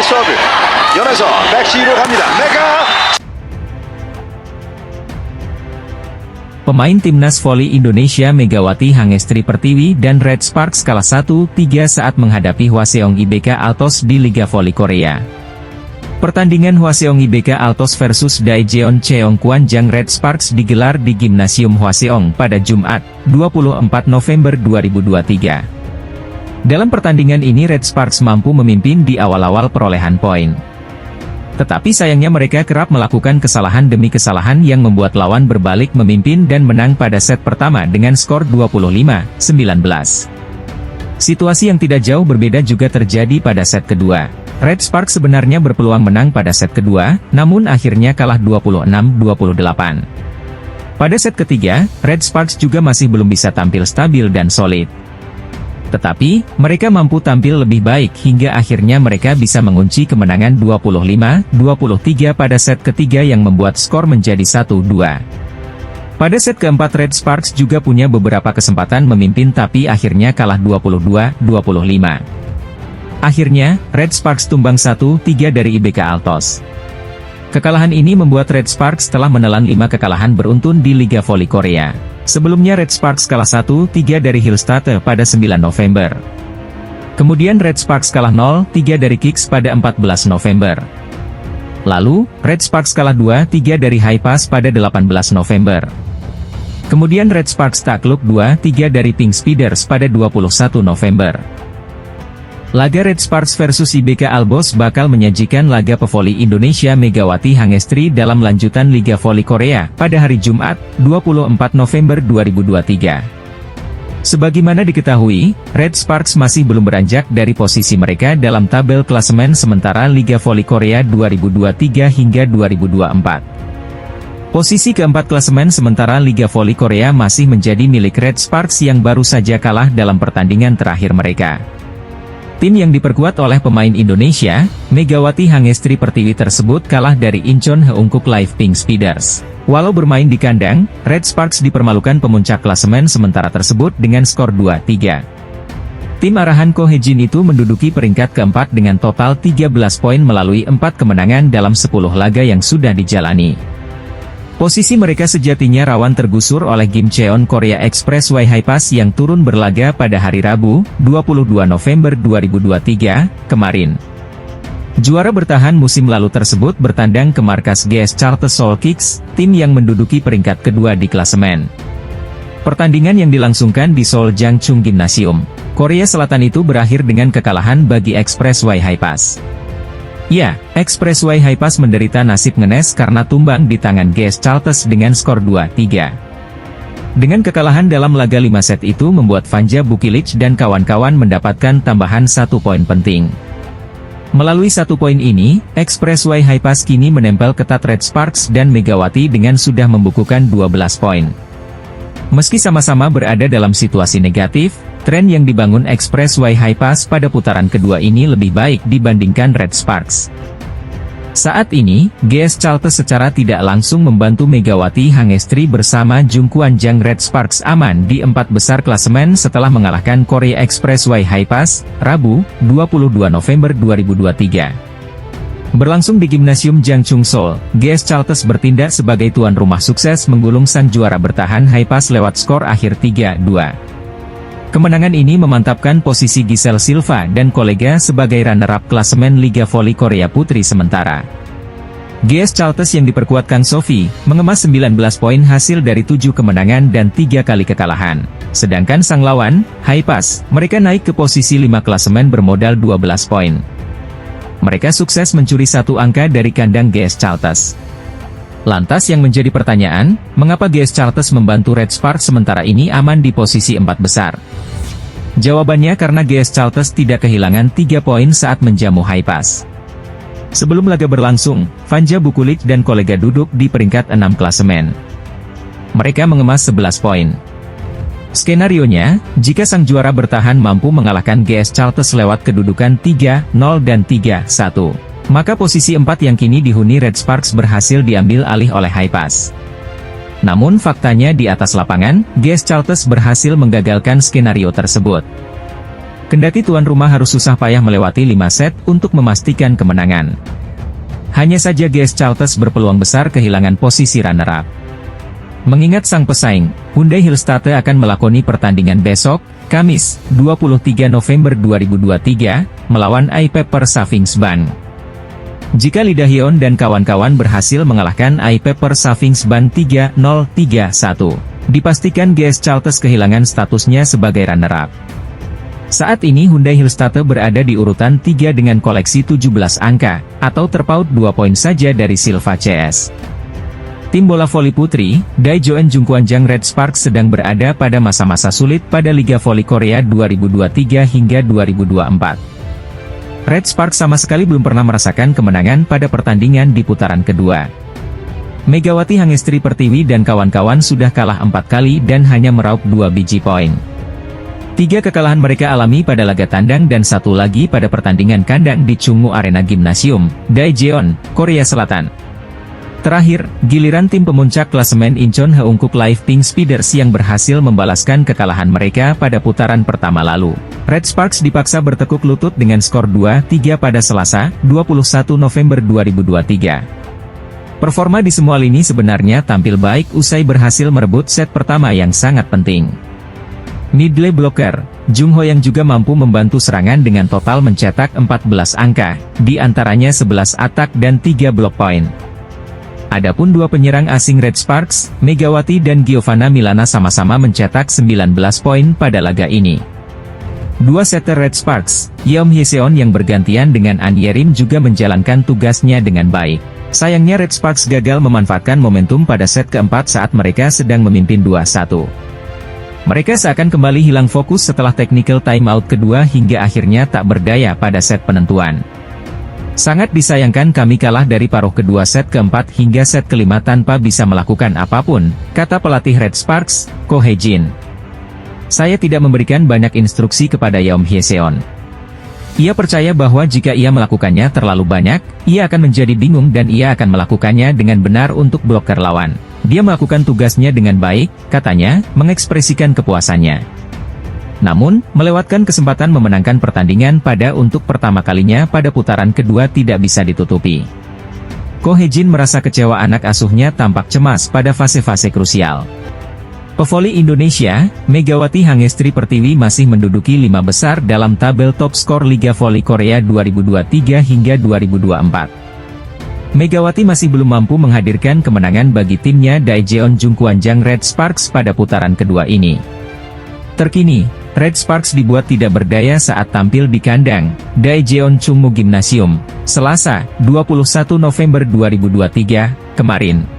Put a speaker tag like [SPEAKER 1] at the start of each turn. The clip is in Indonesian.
[SPEAKER 1] 서브. 연에서 백시로 갑니다. 메가.
[SPEAKER 2] Pemain timnas voli Indonesia Megawati Hangestri Pertiwi dan Red Sparks kalah 1-3 saat menghadapi Hwaseong IBK Altos di Liga Voli Korea. Pertandingan Hwaseong IBK Altos versus Daejeon Cheongkwanjang Red Sparks digelar di Gimnasium Hwaseong pada Jumat, 24 November 2023. Dalam pertandingan ini Red Sparks mampu memimpin di awal-awal perolehan poin. Tetapi sayangnya mereka kerap melakukan kesalahan demi kesalahan yang membuat lawan berbalik memimpin dan menang pada set pertama dengan skor 25-19. Situasi yang tidak jauh berbeda juga terjadi pada set kedua. Red Sparks sebenarnya berpeluang menang pada set kedua, namun akhirnya kalah 26-28. Pada set ketiga, Red Sparks juga masih belum bisa tampil stabil dan solid. Tetapi, mereka mampu tampil lebih baik hingga akhirnya mereka bisa mengunci kemenangan 25-23 pada set ketiga yang membuat skor menjadi 1-2. Pada set keempat Red Sparks juga punya beberapa kesempatan memimpin tapi akhirnya kalah 22-25. Akhirnya, Red Sparks tumbang 1-3 dari IBK Altos. Kekalahan ini membuat Red Sparks telah menelan 5 kekalahan beruntun di Liga Voli Korea. Sebelumnya Red Sparks kalah 1-3 dari Hillstate pada 9 November. Kemudian Red Sparks kalah 0-3 dari Kicks pada 14 November. Lalu, Red Sparks kalah 2-3 dari Haipas pada 18 November. Kemudian Red Sparks takluk 2-3 dari Pink Speeders pada 21 November. Laga Red Sparks versus IBK Altos bakal menyajikan laga pevoli Indonesia Megawati Hangestri dalam lanjutan Liga Voli Korea pada hari Jumat, 24 November 2023. Sebagaimana diketahui, Red Sparks masih belum beranjak dari posisi mereka dalam tabel klasemen sementara Liga Voli Korea 2023 hingga 2024. Posisi keempat klasemen sementara Liga Voli Korea masih menjadi milik Red Sparks yang baru saja kalah dalam pertandingan terakhir mereka. Tim yang diperkuat oleh pemain Indonesia, Megawati Hangestri Pertiwi tersebut kalah dari Incheon Heungkuk Live Pink Speeders. Walau bermain di kandang, Red Sparks dipermalukan pemuncak klasemen sementara tersebut dengan skor 2-3. Tim arahan Ko Hejin itu menduduki peringkat keempat dengan total 13 poin melalui 4 kemenangan dalam 10 laga yang sudah dijalani. Posisi mereka sejatinya rawan tergusur oleh Gimcheon Korea Expressway Haipas yang turun berlaga pada hari Rabu, 22 November 2023, kemarin. Juara bertahan musim lalu tersebut bertandang ke markas GS Charter Seoul Kicks, tim yang menduduki peringkat kedua di klasemen. Pertandingan yang dilangsungkan di Seoul Jangchung Gymnasium, Korea Selatan itu berakhir dengan kekalahan bagi Expressway Haipas. Ya, Expressway Haipas menderita nasib ngenes karena tumbang di tangan GS Charters dengan skor 2-3. Dengan kekalahan dalam laga 5 set itu membuat Vanja Bukilic dan kawan-kawan mendapatkan tambahan 1 poin penting. Melalui 1 poin ini, Expressway Haipas kini menempel ketat Red Sparks dan Megawati dengan sudah membukukan 12 poin. Meski sama-sama berada dalam situasi negatif, tren yang dibangun Expressway Haipas pada putaran kedua ini lebih baik dibandingkan Red Sparks. Saat ini, GS Charters secara tidak langsung membantu Megawati Hangestri bersama Jungkwanjang Red Sparks aman di 4 besar klasemen setelah mengalahkan Korea Expressway Haipas, Rabu, 22 November 2023. Berlangsung di Gimnasium Jangchung Seoul, GS Charters bertindak sebagai tuan rumah sukses menggulung sang juara bertahan Haipas lewat skor akhir 3-2. Kemenangan ini memantapkan posisi Giselle Silva dan kolega sebagai runner-up klasemen Liga Voli Korea Putri sementara. GS Charters yang diperkuat Kang Sofi, mengemas 19 poin hasil dari 7 kemenangan dan 3 kali kekalahan. Sedangkan sang lawan, Haipas, mereka naik ke posisi 5 klasemen bermodal 12 poin. Mereka sukses mencuri 1 angka dari kandang GS Charters. Lantas yang menjadi pertanyaan, mengapa GS Charters membantu Red Sparks sementara ini aman di posisi 4 besar? Jawabannya karena GS Charters tidak kehilangan 3 poin saat menjamu Haipas. Sebelum laga berlangsung, Vanja Bukilic dan kolega duduk di peringkat 6 klasemen. Mereka mengemas 11 poin. Skenarionya, jika sang juara bertahan mampu mengalahkan GS Charters lewat kedudukan 3-0 dan 3-1, maka posisi 4 yang kini dihuni Red Sparks berhasil diambil alih oleh Haipas. Namun faktanya di atas lapangan, GS Charters berhasil menggagalkan skenario tersebut. Kendati tuan rumah harus susah payah melewati 5 set untuk memastikan kemenangan. Hanya saja GS Chalters berpeluang besar kehilangan posisi runner-up. Mengingat sang pesaing, Hyundai Hillstatte akan melakoni pertandingan besok, Kamis, 23 November 2023, melawan Pepper Savingsban. Jika Lidahyeon dan kawan-kawan berhasil mengalahkan Pepper Savingsban 3-0, 3-1, dipastikan GS Chalters kehilangan statusnya sebagai runner-up. Saat ini Hyundai Hillstatte berada di urutan 3 dengan koleksi 17 angka, atau terpaut 2 poin saja dari Silva CS. Tim bola voli putri, Daejeon Jungkwanjang Red Sparks sedang berada pada masa-masa sulit pada Liga Voli Korea 2023 hingga 2024. Red Sparks sama sekali belum pernah merasakan kemenangan pada pertandingan di putaran kedua. Megawati Hangestri Pertiwi dan kawan-kawan sudah kalah 4 kali dan hanya meraup 2 biji poin. 3 kekalahan mereka alami pada laga tandang dan 1 lagi pada pertandingan kandang di Chungmu Arena Gymnasium, Daejeon, Korea Selatan. Terakhir, giliran tim pemuncak klasemen Incheon Haeunkook Live Pink Speeders yang berhasil membalaskan kekalahan mereka pada putaran pertama lalu. Red Sparks dipaksa bertekuk lutut dengan skor 2-3 pada Selasa, 21 November 2023. Performa di semua lini sebenarnya tampil baik usai berhasil merebut set pertama yang sangat penting. Middle blocker, Jung Ho yang juga mampu membantu serangan dengan total mencetak 14 angka, di antaranya 11 atak dan 3 blok poin. Adapun 2 penyerang asing Red Sparks, Megawati dan Giovanna Milana sama-sama mencetak 19 poin pada laga ini. 2 setter Red Sparks, Yeom Hyeseon yang bergantian dengan An Yerim juga menjalankan tugasnya dengan baik. Sayangnya Red Sparks gagal memanfaatkan momentum pada set keempat saat mereka sedang memimpin 2-1. Mereka seakan kembali hilang fokus setelah technical timeout kedua hingga akhirnya tak berdaya pada set penentuan. Sangat disayangkan kami kalah dari paruh kedua set keempat hingga set kelima tanpa bisa melakukan apapun, kata pelatih Red Sparks, Ko Hae-jin. Saya tidak memberikan banyak instruksi kepada Yeom Hyeseon. Ia percaya bahwa jika ia melakukannya terlalu banyak, ia akan menjadi bingung dan ia akan melakukannya dengan benar untuk bloker lawan. Dia melakukan tugasnya dengan baik, katanya, mengekspresikan kepuasannya. Namun, melewatkan kesempatan memenangkan pertandingan untuk pertama kalinya pada putaran kedua tidak bisa ditutupi. Ko Hae-jin merasa kecewa anak asuhnya tampak cemas pada fase-fase krusial. Pevoli Indonesia, Megawati Hangestri Pertiwi masih menduduki 5 besar dalam tabel top skor Liga Voli Korea 2023 hingga 2024. Megawati masih belum mampu menghadirkan kemenangan bagi timnya Daejeon Jungkwanjang Red Sparks pada putaran kedua ini. Terkini, Red Sparks dibuat tidak berdaya saat tampil di kandang, Daejeon Chungmu Gymnasium, Selasa, 21 November 2023, kemarin.